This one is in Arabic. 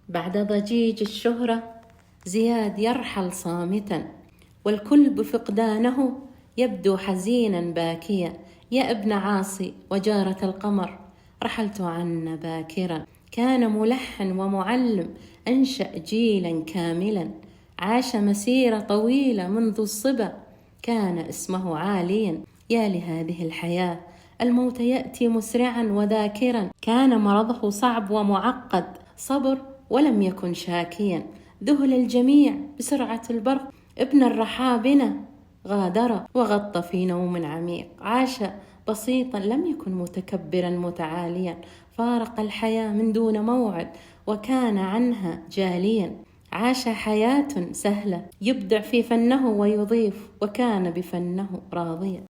بعد ضجيج الشهرة زياد يرحل صامتا، والكل بفقدانه يبدو حزينا باكيا. يا ابن عاصي وجارة القمر، رحلت عنا باكرا. كان ملحن ومعلم، أنشأ جيلا كاملا، عاش مسيرة طويلة منذ الصبا، كان اسمه عاليا. يا لهذه الحياة، الموت يأتي مسرعا وذاكرا. كان مرضه صعب ومعقد، صبر ولم يكن شاكيا. ذهل الجميع بسرعة البرق، ابن الرحابنة غادر وغطى في نوم عميق. عاش بسيطا، لم يكن متكبرا متعاليا. فارق الحياة من دون موعد، وكان عنها جاليا. عاش حياة سهلة، يبدع في فنه ويضيف، وكان بفنه راضيا.